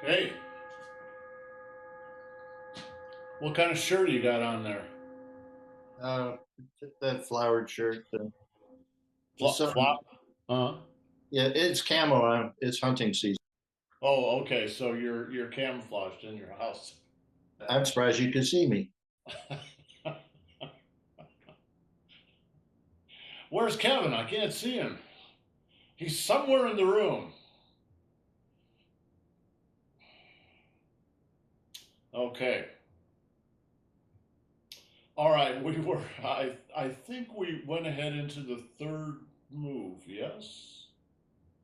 Hey, what kind of shirt you got on there? Uh, that flowered shirt. Just Flop, some, flop. Uh-huh. yeah, it's camo. It's hunting season. Oh, okay. So you're camouflaged in your house. I'm surprised you could see me. Where's Kevin? I can't see him. He's somewhere in the room. Okay. All right. We were. I think we went ahead into the third move. Yes.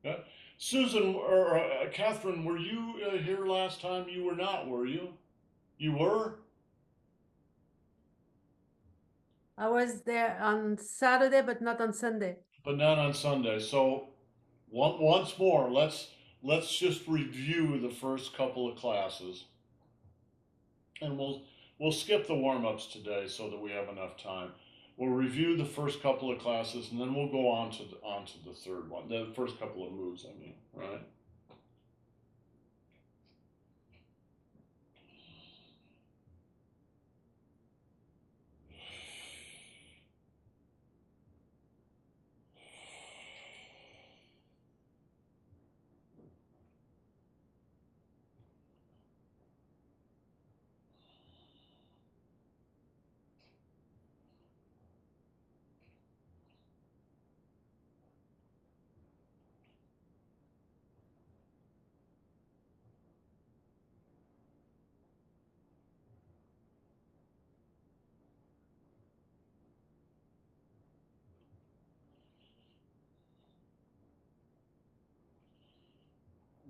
Yeah. Susan or Catherine, were you here last time? You were not, were you? You were, I was there on Saturday, but not on Sunday. but not on Sunday. So once more, let's just review the first couple of classes, and we'll skip the warm-ups today so that we have enough time. We'll review the first couple of classes, and then we'll go on to the third one. The first couple of moves, I mean, right?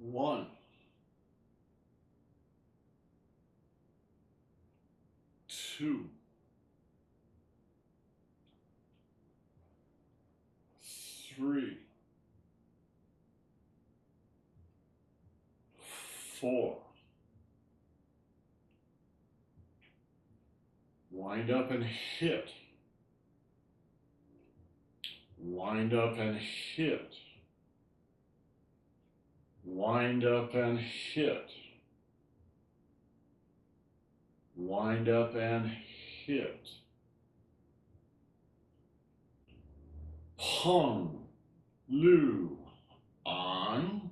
One, two, three, four. Wind up and hit. Wind up and hit. Wind up and hit. Wind up and hit. Pong, Lu, on.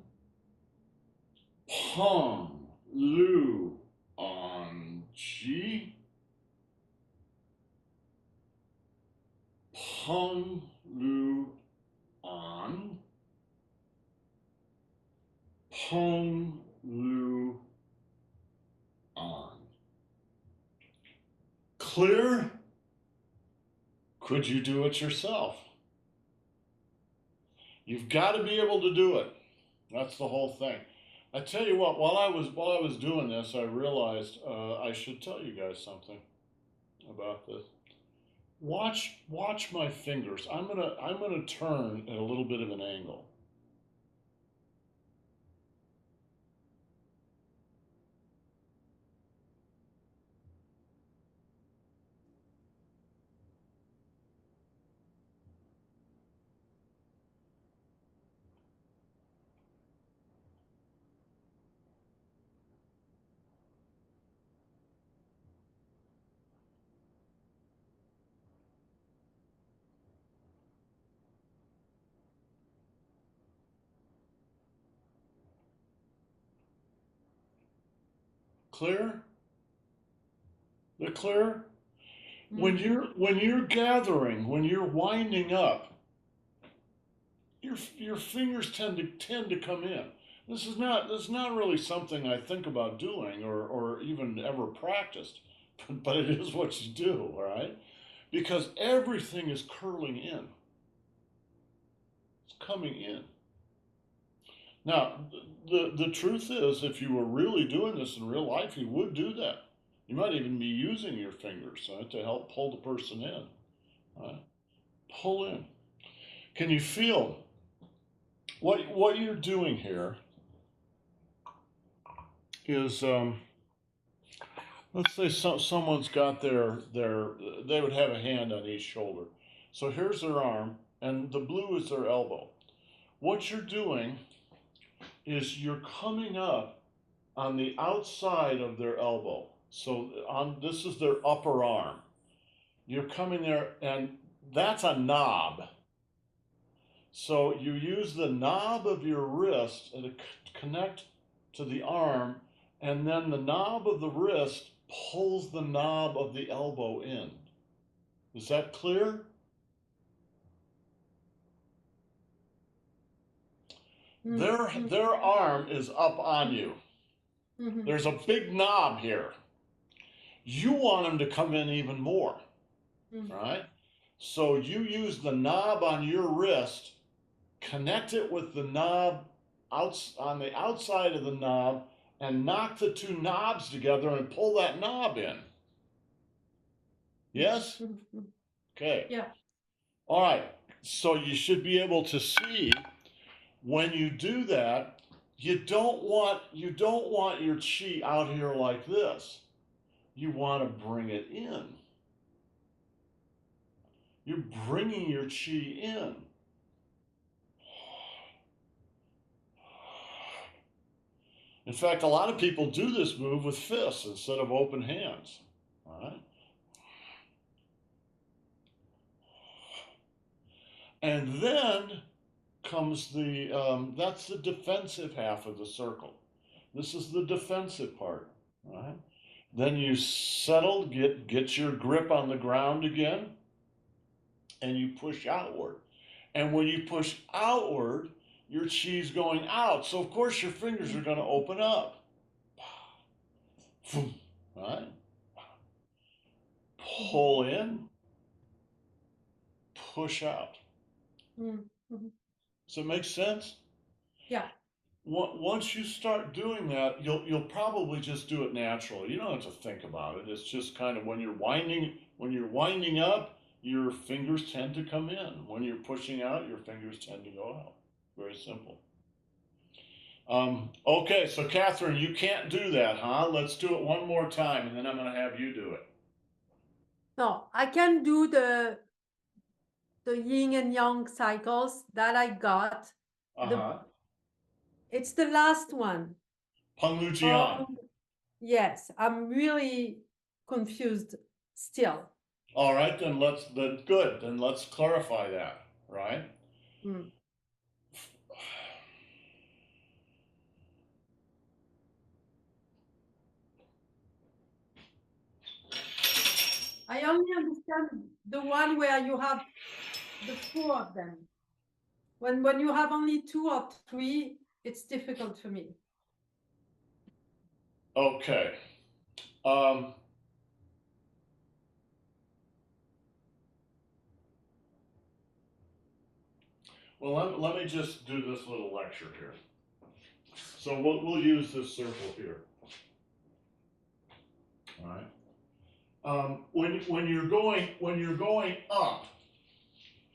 Pong, Lu, on, G. Pong, Lu, on. Pong, Lu, on. Clear? Could you do it yourself? You've got to be able to do it. That's the whole thing. I tell you what, while I was doing this, I realized I should tell you guys something about this. Watch my fingers. I'm gonna turn at a little bit of an angle. Clear? The clear? When you're gathering, when you're winding up, your fingers tend to come in. This is not really something I think about doing or even ever practiced, but it is what you do, all right? Because everything is curling in. It's coming in. Now, the truth is, if you were really doing this in real life, you would do that. You might even be using your fingers to help pull the person in. Right? Pull in. Can you feel what you're doing here is let's say someone's got their they would have a hand on each shoulder. So here's their arm, and the blue is their elbow. What you're doing is you're coming up on the outside of their elbow. So this is their upper arm. You're coming there, and that's a knob. So you use the knob of your wrist to connect to the arm, and then the knob of the wrist pulls the knob of the elbow in. Is that clear? Their arm is up on you. There's a big knob here. You want them to come in even more, right? So you use the knob on your wrist, connect it with the knob on the outside of the knob, and knock the two knobs together and pull that knob in. Yes? Okay. Yeah. All right. So you should be able to see when you do that, you don't want your chi out here like this. You want to bring it in. You're bringing your chi in. In fact, a lot of people do this move with fists instead of open hands. All right? And then comes that's the defensive half of the circle. This is the defensive part. All right? Then you settle, get your grip on the ground again, and you push outward. And when you push outward, your chi's going out. So of course your fingers are going to open up. Right? Pull in, push out. Does it make sense? Yeah. Once you start doing that, you'll probably just do it naturally. You don't have to think about it. It's just kind of when you're winding up, your fingers tend to come in. When you're pushing out, your fingers tend to go out. Very simple. Okay, so Catherine, you can't do that, huh? Let's do it one more time, and then I'm going to have you do it. No, I can do the yin and yang cycles that I got. It's the last one. Peng Jian. Yes, I'm really confused still. All right, then good. Then let's clarify that, right? I only understand the one where you have the four of them. When you have only two or three, it's difficult for me. Okay. Well, let me just do this little lecture here. So we'll use this circle here. All right. When you're going up,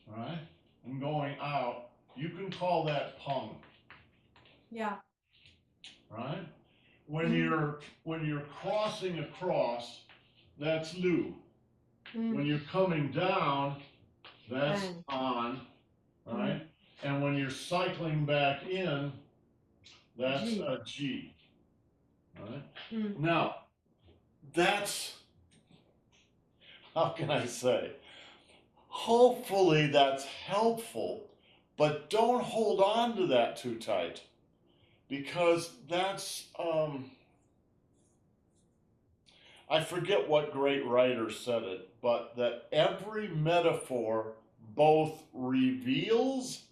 all right, and going out, you can call that peng. Yeah. Right. When you're crossing across, that's lu. When you're coming down, that's on. Right. And when you're cycling back in, that's a G. All right. Now, that's, how can I say? Hopefully that's helpful, but don't hold on to that too tight, because that's, I forget what great writer said it, but that every metaphor both reveals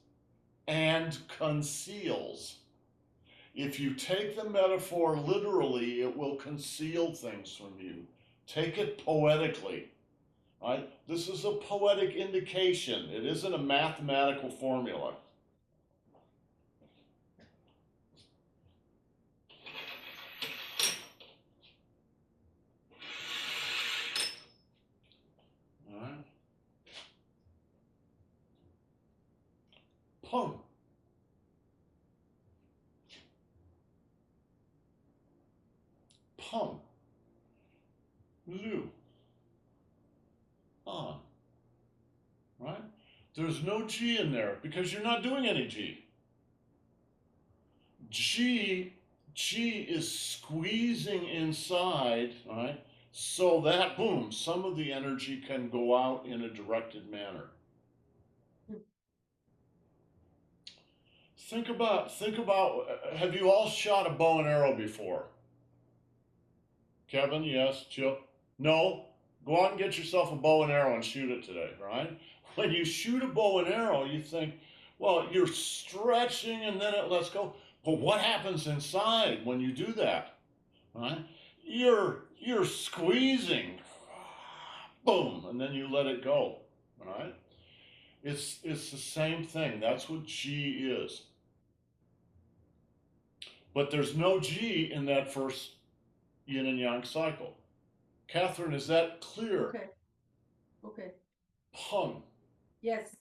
and conceals. If you take the metaphor literally, it will conceal things from you. Take it poetically. Right? This is a poetic indication. It isn't a mathematical formula. All right. Peng. Peng. Lu. On. Right? There's no G in there because you're not doing any G. Qi is squeezing inside, right? So that, boom, some of the energy can go out in a directed manner. Think about, have you all shot a bow and arrow before? Kevin, yes, Jill? No? Go out and get yourself a bow and arrow and shoot it today, right? When you shoot a bow and arrow, you think, well, you're stretching and then it lets go. But what happens inside when you do that? Right? You're squeezing, boom, and then you let it go. Right? It's the same thing. That's what Qi is. But there's no Qi in that first yin and yang cycle. Catherine, is that clear? Okay. Okay. Peng, Yes.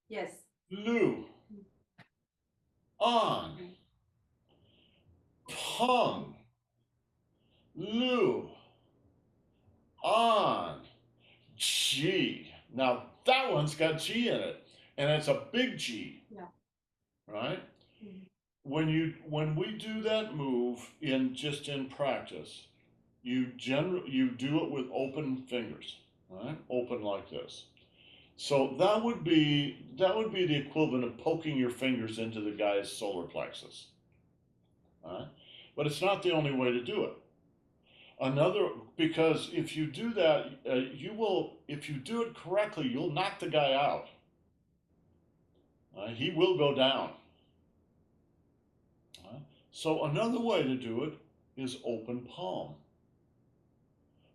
Yes. Lu, An, Peng, Lu, An, Qi. Now that one's got Qi in it, and it's a big Qi. Yeah. Right? Mhm. When we do that move in practice, you do it with open fingers, right? Open like this. So that would be the equivalent of poking your fingers into the guy's solar plexus. Right? But it's not the only way to do it. Because if you do that, if you do it correctly, you'll knock the guy out. He will go down. So another way to do it is open palm.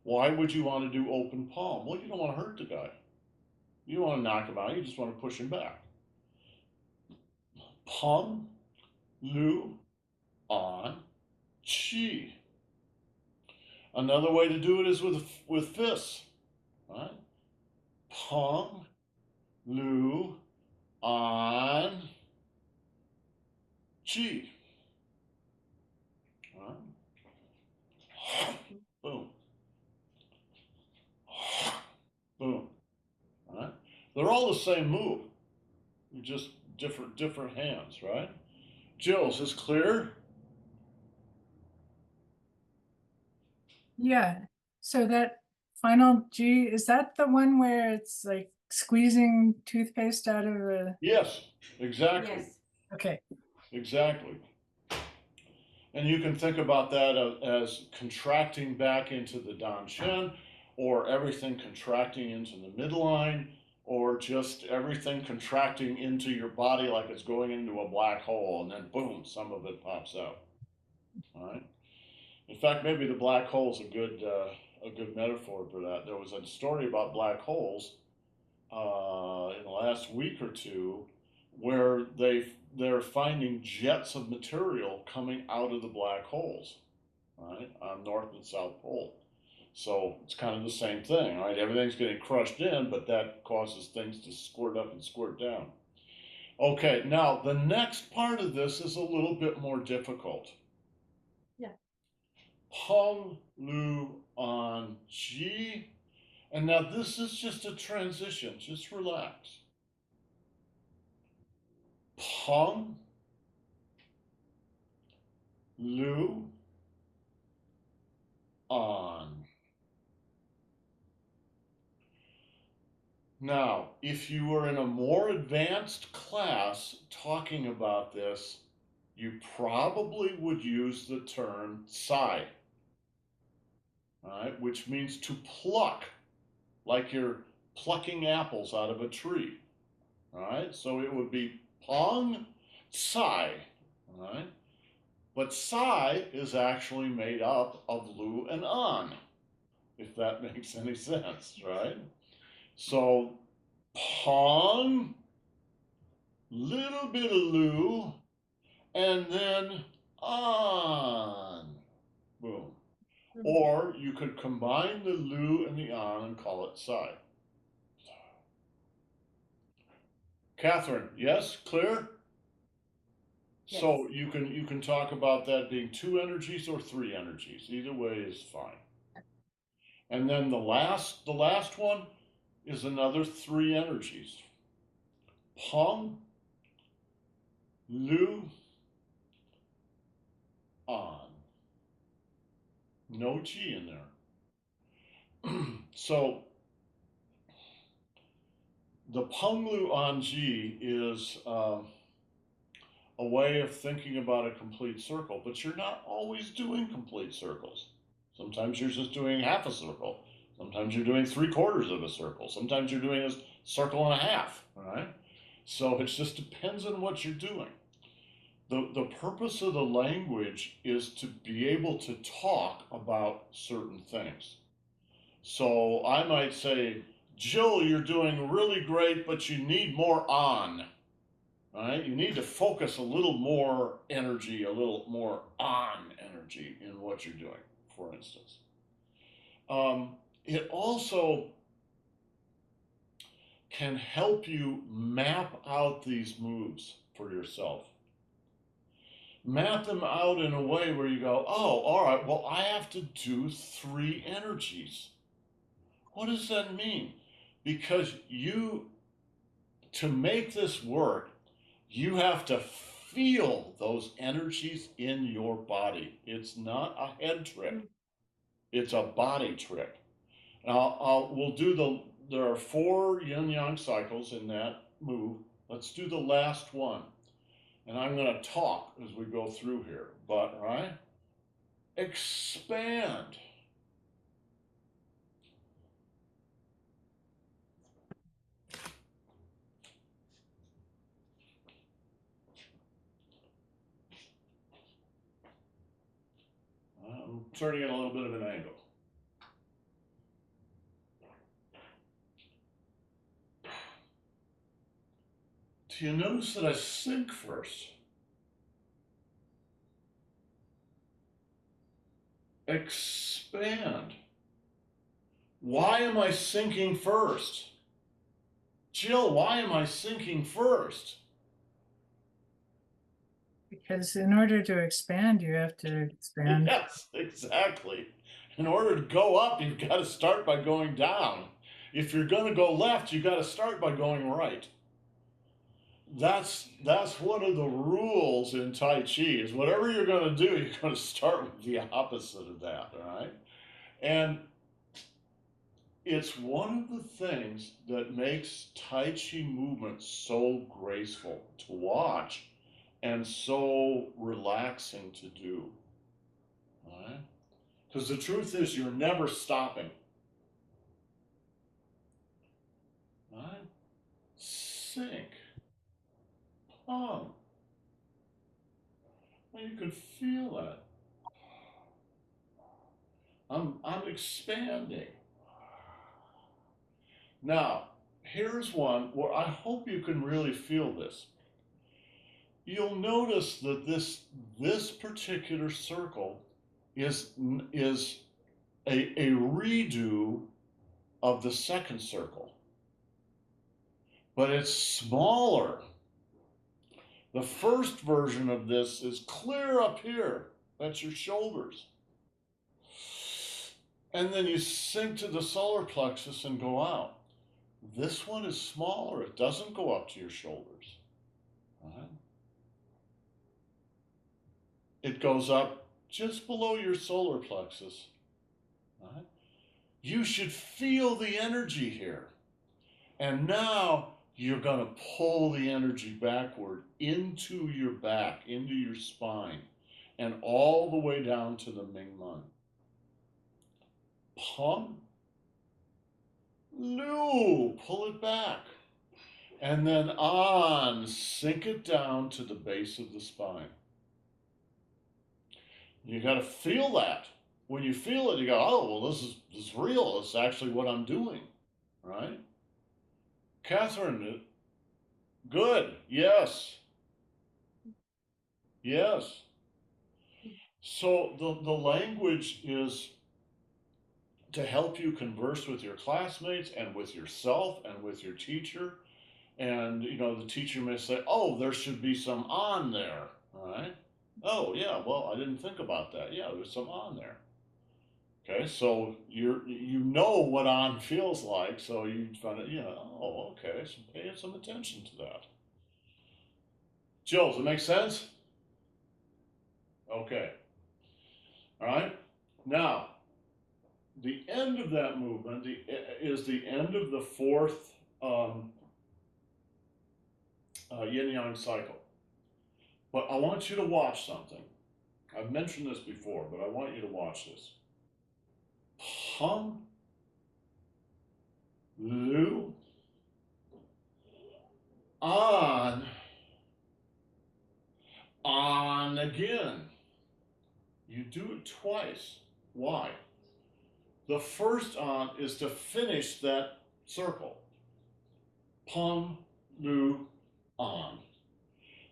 Why would you want to do open palm? Well, you don't want to hurt the guy. You don't want to knock him out. You just want to push him back. Peng, Lu, An, Qi. Another way to do it is with fists. Right? Peng, Lu, An, Qi. Right? Boom. Boom. Right? They're all the same move. Just different hands, right? Jill, is this clear? Yeah. So that final G, is that the one where it's like squeezing toothpaste out of a, Yes, exactly. Yes. okay. Exactly. And you can think about that as contracting back into the Dan Shen, or everything contracting into the midline, or just everything contracting into your body like it's going into a black hole, and then boom, some of it pops out. All right. In fact, maybe the black hole is a good metaphor for that. There was a story about black holes in the last week or two, where they're finding jets of material coming out of the black holes, right, on North and South Pole. So it's kind of the same thing, right? Everything's getting crushed in, but that causes things to squirt up and squirt down. Okay, now the next part of this is a little bit more difficult. Yeah. Peng, Lu, An, Qi. And now this is just a transition. Just relax. Peng, Lu, An. Now, if you were in a more advanced class talking about this, you probably would use the term sai, right, which means to pluck, like you're plucking apples out of a tree. Right? So it would be Peng Sai. Right? But Sai is actually made up of Lu and An, if that makes any sense, right? So Peng, little bit of Lu, and then An. Boom. Or you could combine the Lu and the An and call it Sai. Catherine, yes, clear? Yes. So you can talk about that being two energies or three energies. Either way is fine. And then the last one is another three energies. Peng, Lu, An. no qi in there. So the Penglu Anji is a way of thinking about a complete circle, but you're not always doing complete circles. Sometimes you're just doing half a circle. Sometimes you're doing 3/4 of a circle. Sometimes you're doing a circle and a half, all right? So it just depends on what you're doing. The purpose of the language is to be able to talk about certain things. So I might say, Jill, you're doing really great, but you need more on. Right? You need to focus a little more energy, a little more on energy in what you're doing, for instance. It also can help you map out these moves for yourself. Map them out in a way where you go, oh, all right, well, I have to do 3 energies. What does that mean? Because to make this work, you have to feel those energies in your body. It's not a head trick. It's a body trick. Now, there are 4 yin-yang cycles in that move. Let's do the last one. And I'm going to talk as we go through here. But, right? Expand. I'm turning it a little bit of an angle. Do you notice that I sink first? Expand. Why am I sinking first? Jill, why am I sinking first? Because in order to expand, you have to expand. Yes, exactly. In order to go up, you've got to start by going down. If you're going to go left, you've got to start by going right. That's one of the rules in Tai Chi is whatever you're going to do, you're going to start with the opposite of that, all right? And it's one of the things that makes Tai Chi movement so graceful to watch and so relaxing to do, all right? Because the truth is you're never stopping, all right? Sink. Well, you can feel that. I'm expanding. Now, here's one where I hope you can really feel this. You'll notice that this particular circle is a redo of the second circle, but it's smaller. The first version of this is clear up here. That's your shoulders. And then you sink to the solar plexus and go out. This one is smaller. It doesn't go up to your shoulders. Right? It goes up just below your solar plexus. Right? You should feel the energy here. And now you're going to pull the energy backward into your back, into your spine, and all the way down to the Mingmen. Pum, Lu, pull it back. And then on, sink it down to the base of the spine. You got to feel that. When you feel it, you go, oh, well, this is real. This is actually what I'm doing, right? Catherine, good. Yes. Yes. So the language is to help you converse with your classmates and with yourself and with your teacher. And, the teacher may say, oh, there should be some on there, all right? Oh, yeah, well, I didn't think about that. Yeah, there's some on there. Okay, so you know what on feels like, so you find it, oh, okay, so pay some attention to that. Jill, does it make sense? Okay. All right. Now, the end of that movement is the end of the fourth yin yang cycle. But I want you to watch something. I've mentioned this before, but I want you to watch this. Pum, Lu, on again. You do it twice. Why? The first on is to finish that circle. Pum, Lu, on.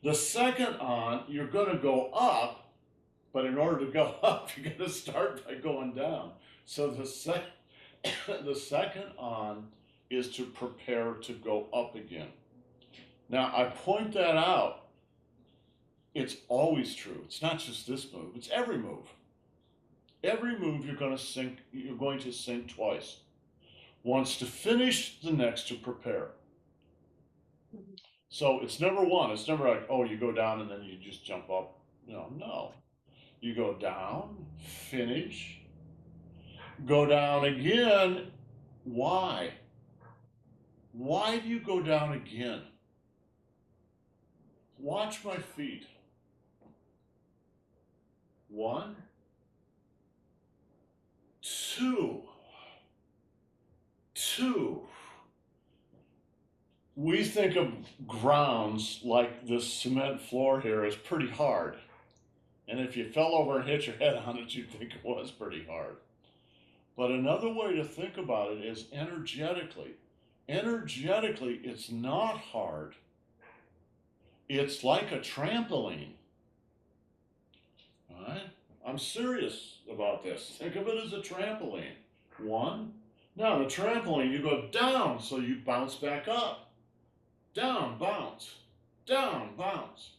The second on, you're going to go up, but in order to go up, you're going to start by going down. So the second on is to prepare to go up again. Now, I point that out. It's always true. It's not just this move, it's every move. Every move you're going to sink twice. Once to finish, the next to prepare. So it's never one. It's never like, oh, you go down and then you just jump up. No. You go down, finish, go down again. Why? Why do you go down again? Watch my feet. 1, 2, 2. We think of grounds like this cement floor here as pretty hard. And if you fell over and hit your head on it, you'd think it was pretty hard. But another way to think about it is energetically. Energetically, it's not hard. It's like a trampoline. All right? I'm serious about this. Think of it as a trampoline. 1. Now, the trampoline, you go down, so you bounce back up. Down, bounce. Down, bounce.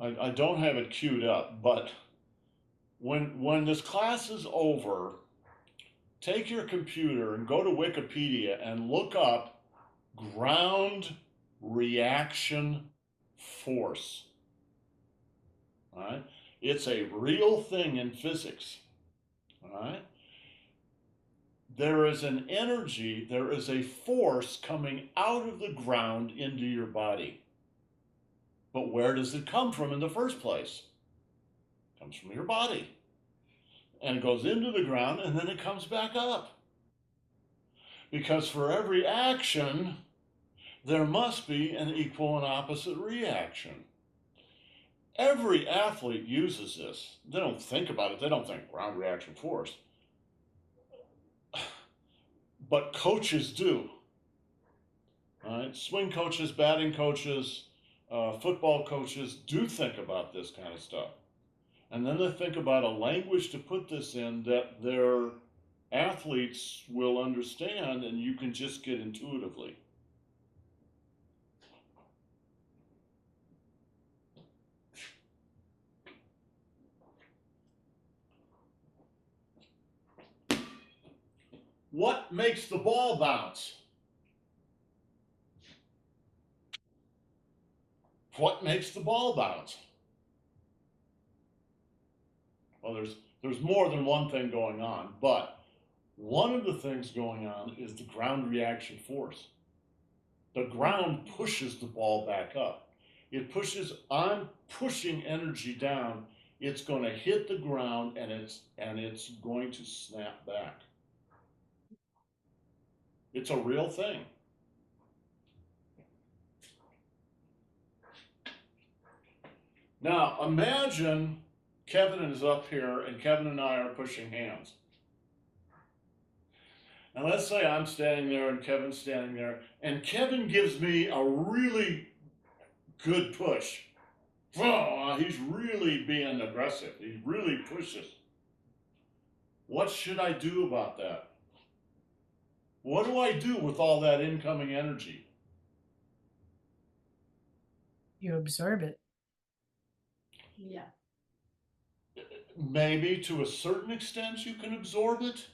I don't have it queued up, but when this class is over, take your computer and go to Wikipedia and look up ground reaction force. All right? It's a real thing in physics. All right? There is an energy, there is a force coming out of the ground into your body. But where does it come from in the first place? It comes from your body. And it goes into the ground and then it comes back up. Because for every action, there must be an equal and opposite reaction. Every athlete uses this. They don't think about it. They don't think ground reaction force. But coaches do. All right? Swing coaches, batting coaches, football coaches do think about this kind of stuff. And then they think about a language to put this in that their athletes will understand and you can just get intuitively. What makes the ball bounce? What makes the ball bounce? Well, there's more than one thing going on, but one of the things going on is the ground reaction force. The ground pushes the ball back up. It pushes, I'm pushing energy down. It's going to hit the ground and it's going to snap back. It's a real thing. Now, imagine Kevin is up here and Kevin and I are pushing hands. And let's say I'm standing there and Kevin's standing there, and Kevin gives me a really good push. Oh, he's really being aggressive. He really pushes. What should I do about that? What do I do with all that incoming energy? You absorb it. Yeah. Maybe to a certain extent you can absorb it,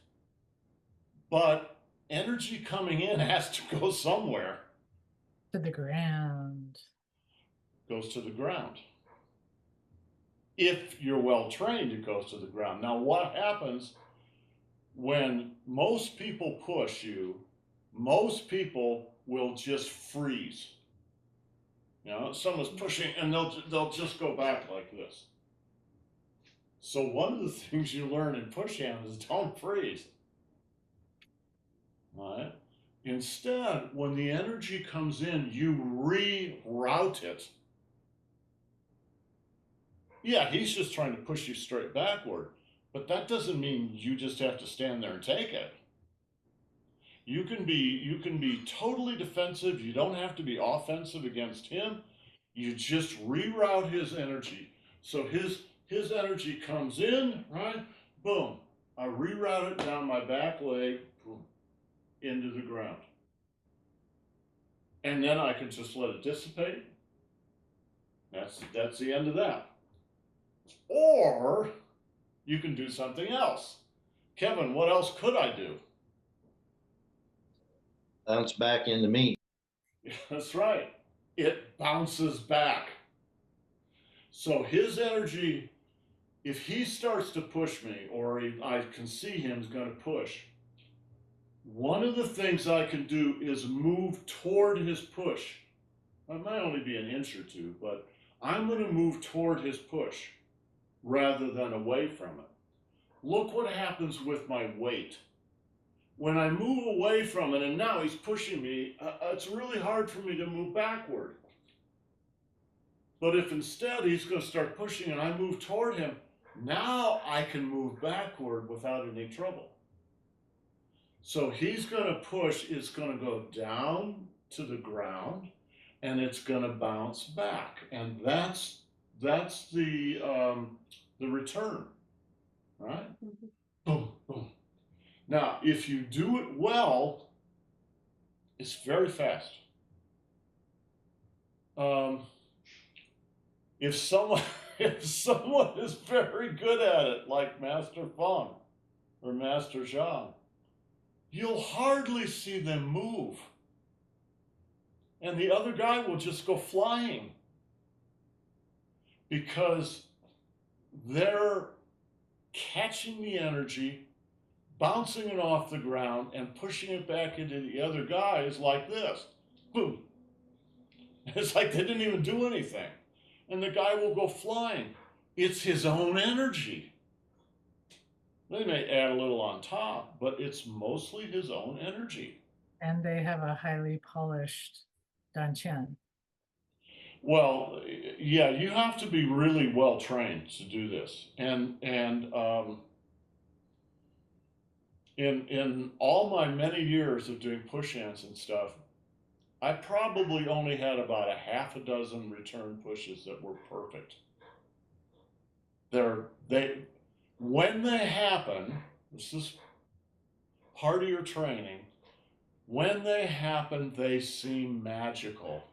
but energy coming in has to go somewhere. To the ground. goes to the ground. If you're well trained, it goes to the ground. Now, what happens when most people push you? Most people will just freeze. You know, someone's pushing and they'll just go back like this. So one of the things you learn in push hands is don't freeze. All right? Instead, when the energy comes in, you reroute it. Yeah, he's just trying to push you straight backward, but that doesn't mean you just have to stand there and take it. You can be totally defensive. You don't have to be offensive against him. You just reroute his energy. So his energy comes in, right? Boom. I reroute it down my back leg, boom, into the ground. And then I can just let it dissipate. That's the end of that. Or you can do something else. Kevin, what else could I do? Bounce back into me. That's right. It bounces back. So his energy, if he starts to push me, or I can see him is going to push, one of the things I can do is move toward his push. It might only be an inch or two, but I'm going to move toward his push rather than away from it. Look what happens with my weight. When I move away from it and now he's pushing me, it's really hard for me to move backward. But if instead he's going to start pushing and I move toward him, now I can move backward without any trouble. So he's going to push, it's going to go down to the ground and it's going to bounce back. And that's the return, right? Mhm. Boom, boom. Now, if you do it well, it's very fast. If someone is very good at it, like Master Feng or Master Zhang, you'll hardly see them move. And the other guy will just go flying because they're catching the energy, bouncing it off the ground, and pushing it back into the other guys like this. Boom. It's like they didn't even do anything. And the guy will go flying. It's his own energy. They may add a little on top, but it's mostly his own energy. And they have a highly polished danqian. Well, yeah, you have to be really well trained to do this. And in all my many years of doing push hands and stuff, I probably only had about a half a dozen return pushes that were perfect. When they happen, this is part of your training, when they happen, they seem magical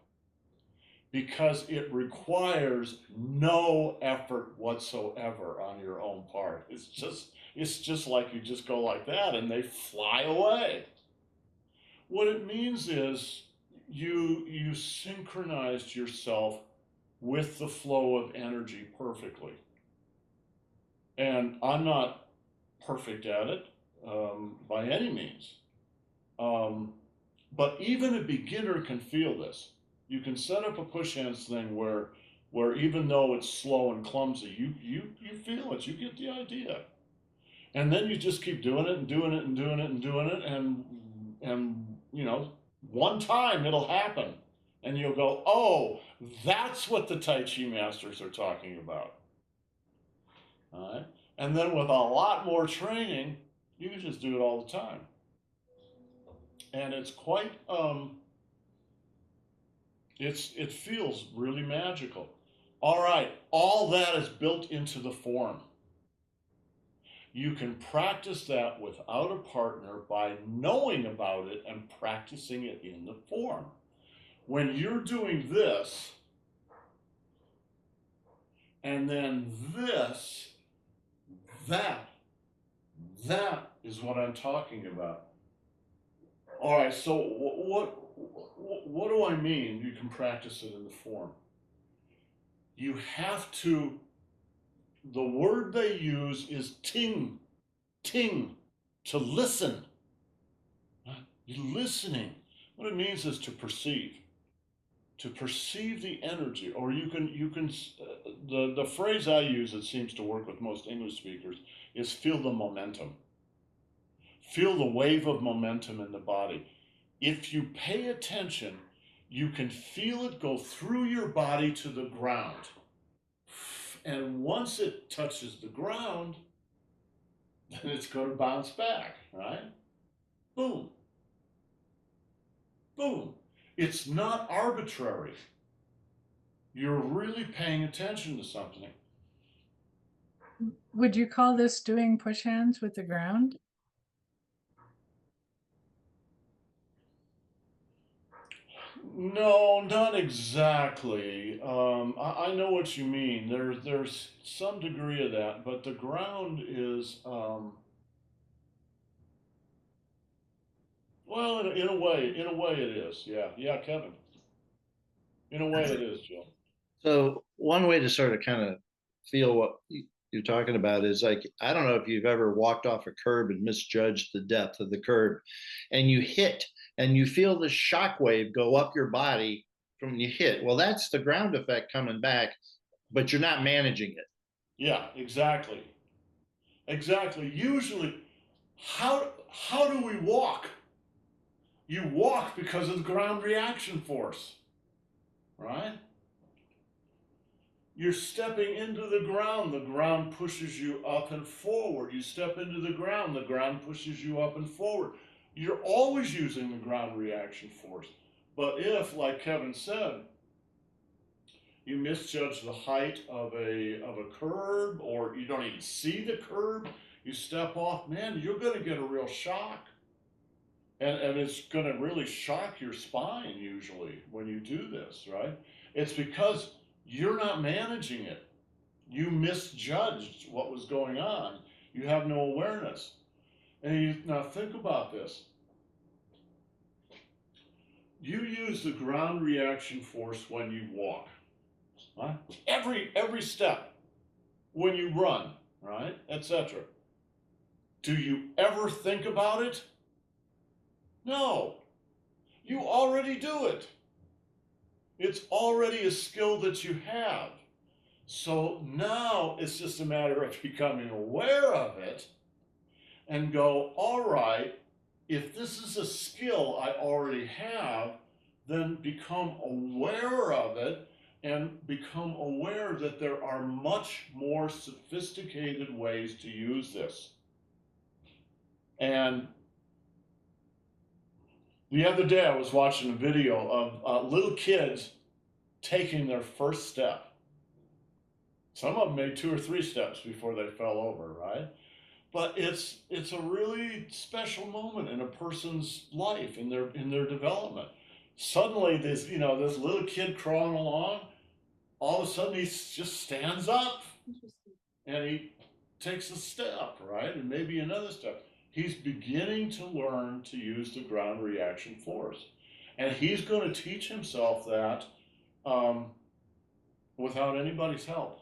because it requires no effort whatsoever on your own part. It's just like you just go like that and they fly away. What it means is you synchronized yourself with the flow of energy perfectly. And I'm not perfect at it by any means. But even a beginner can feel this. You can set up a push hands thing where even though it's slow and clumsy, you feel it, you get the idea. And then you just keep doing it and doing it and doing it and doing it, and you know, one time it'll happen. And you'll go, oh, that's what the Tai Chi masters are talking about. All right? And then with a lot more training, you can just do it all the time. And it's quite, it feels really magical. All right, all that is built into the form. You can practice that without a partner by knowing about it and practicing it in the form. When you're doing this, and then this, that is what I'm talking about. All right, so what do I mean you can practice it in the form? you have to, the word they use is ting, ting, to listen. You're listening. What it means is to perceive the energy, or you can the phrase I use that seems to work with most English speakers is feel the momentum. Feel the wave of momentum in the body. If you pay attention, you can feel it go through your body to the ground. And once it touches the ground, then it's going to bounce back, right? Boom. Boom. It's not arbitrary. You're really paying attention to something. Would you call this doing push hands with the ground? No, not exactly. I know what you mean. There's some degree of that, but the ground is, well, in a way it is. Yeah, yeah, Kevin. In a way it is, Jill. So one way to sort of kind of feel what you're talking about is like, I don't know if you've ever walked off a curb and misjudged the depth of the curb, and you hit and you feel the shock wave go up your body from when you hit. Well, that's the ground effect coming back, but you're not managing it. Yeah, exactly. Exactly. Usually, how do we walk? You walk because of the ground reaction force, right? You're stepping into the ground pushes you up and forward. You step into the ground pushes you up and forward. You're always using the ground reaction force. But if, like Kevin said, you misjudge the height of a curb, or you don't even see the curb, you step off, man, you're going to get a real shock. And it's going to really shock your spine usually when you do this, right? It's because you're not managing it. You misjudged what was going on. You have no awareness. Now think about this. You use the ground reaction force when you walk, right? Every step, when you run, right, etc. Do you ever think about it? No. You already do it. It's already a skill that you have. So now it's just a matter of becoming aware of it and go, all right, if this is a skill I already have, then become aware of it and become aware that there are much more sophisticated ways to use this. And the other day I was watching a video of little kids taking their first step. Some of them made 2 or 3 steps before they fell over, right? But it's a really special moment in a person's life, in their development. Suddenly, this little kid crawling along, all of a sudden he just stands up and he takes a step, right, and maybe another step. He's beginning to learn to use the ground reaction force, and he's going to teach himself that without anybody's help.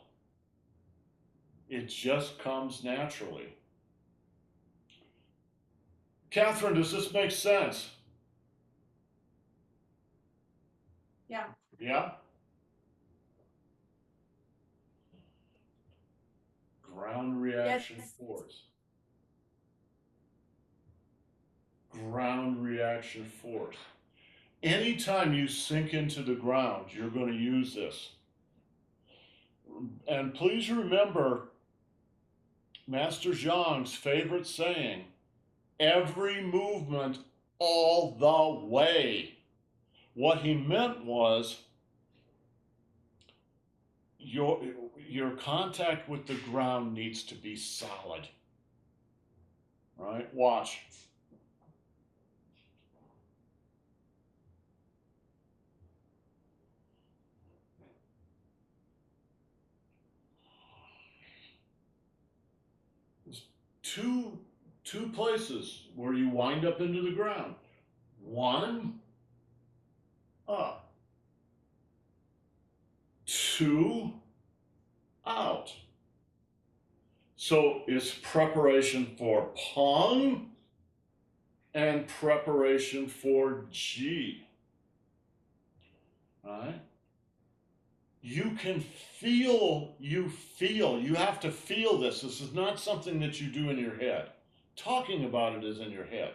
It just comes naturally. Catherine, does this make sense? Yeah. Yeah? Ground reaction Yes. force. Ground reaction force. Anytime you sink into the ground, you're going to use this. And please remember Master Zhang's favorite saying, every movement all the way. What he meant was your contact with the ground needs to be solid. Right? Watch. There's two places where you wind up into the ground. One, up. 2, out. So it's preparation for Pong and preparation for Ji. Right? You can feel, you have to feel this. This is not something that you do in your head. Talking about it is in your head.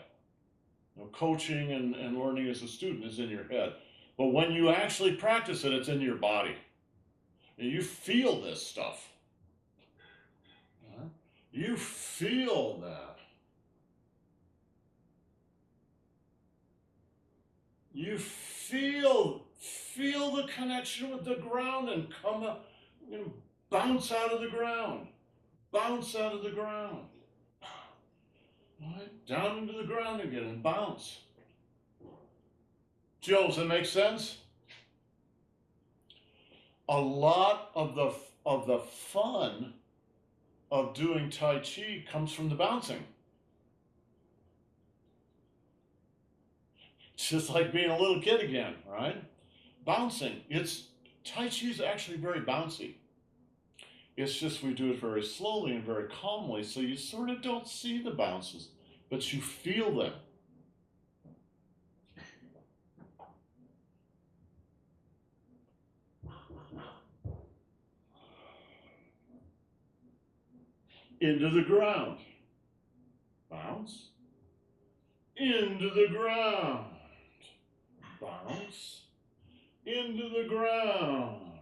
You know, coaching and learning as a student is in your head. But when you actually practice it, it's in your body. And you feel this stuff. You feel that. You feel the connection with the ground and come up, you know, bounce out of the ground. Bounce out of the ground. Right? Down into the ground again and bounce. Joe, does that make sense? A lot of the fun of doing Tai Chi comes from the bouncing. It's just like being a little kid again, right? Bouncing. Tai Chi is actually very bouncy. It's just we do it very slowly and very calmly, so you sort of don't see the bounces, but you feel them. Into the ground. Bounce. Into the ground. Bounce. Into the ground.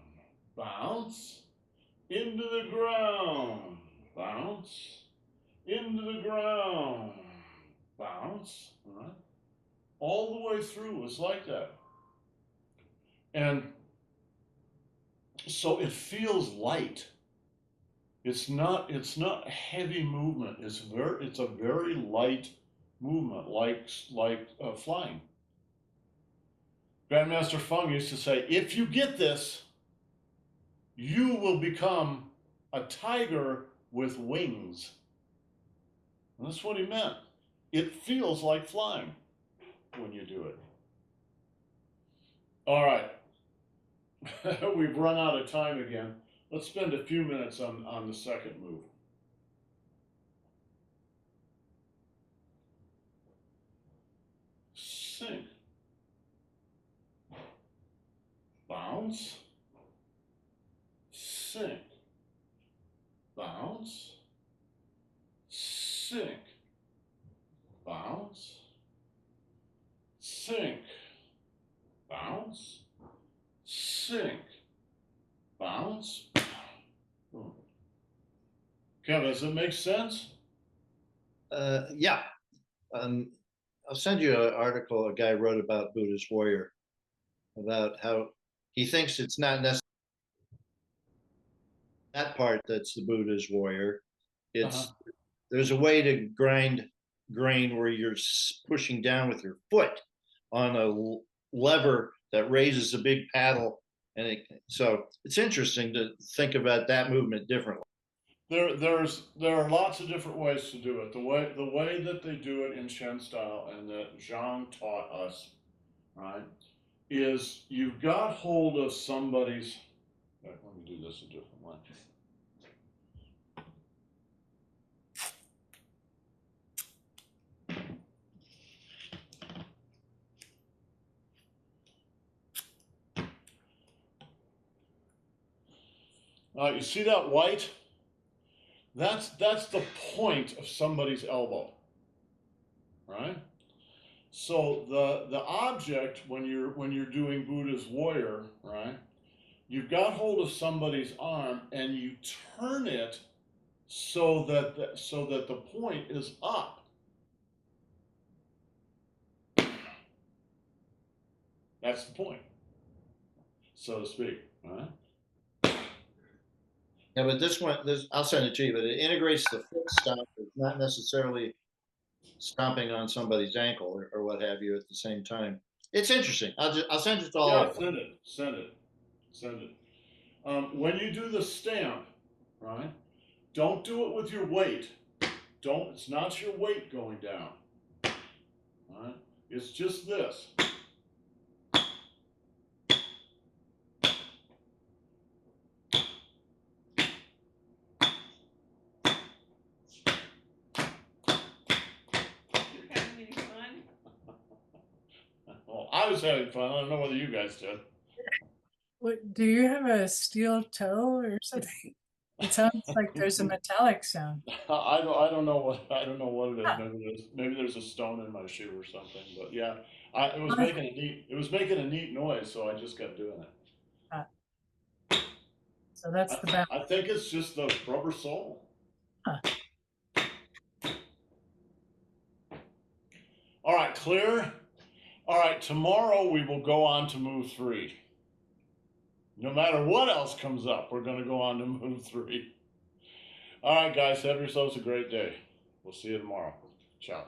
Bounce. Into the ground. Bounce. Into the ground. Bounce. All the way through is like that. And so it feels light. It's not heavy movement. It's a very light movement, like flying. Grandmaster Fung used to say, if you get this, you will become a tiger with wings. And that's what he meant. It feels like flying when you do it. All right. We've run out of time again. Let's spend a few minutes on the second move. Sink. Bounce. Sink. Bounce. Sink. Bounce. Sink. Bounce. Sink. Bounce. Kevin, does it make sense? Yeah. I'll send you an article a guy wrote about Buddha's warrior, about how he thinks it's not necessarily that part that's the Buddha's warrior. It's there's a way to grind grain where you're pushing down with your foot on a lever that raises a big paddle, and so it's interesting to think about that movement differently. There are lots of different ways to do it. The way that they do it in Shen style and that Zhang taught us, right, is you've got hold of somebody's. Let me do this a different way. You see that white? That's the point of somebody's elbow, right? So the object when you're doing Buddha's warrior, right? You've got hold of somebody's arm and you turn it so that the point is up. That's the point, so to speak, right? Yeah, but this one, I'll send it to you, but it integrates the foot stomp. It's not necessarily stomping on somebody's ankle or what have you at the same time. It's interesting. I'll send it to all. Yeah, send it. When you do the stamp, right? Don't do it with your weight. It's not your weight going down. Right? It's just this. I was having fun. I don't know whether you guys did. What, do you have a steel toe or something? It sounds like there's a metallic sound. I don't know what it is. Huh. Maybe there's a stone in my shoe or something. But yeah, it was Huh. making a neat noise, so I just kept doing it. So that's the balance. I think it's just the rubber sole. Huh. All right, clear. All right, tomorrow we will go on to move 3. No matter what else comes up, we're going to go on to move 3. All right, guys, have yourselves a great day. We'll see you tomorrow. Ciao.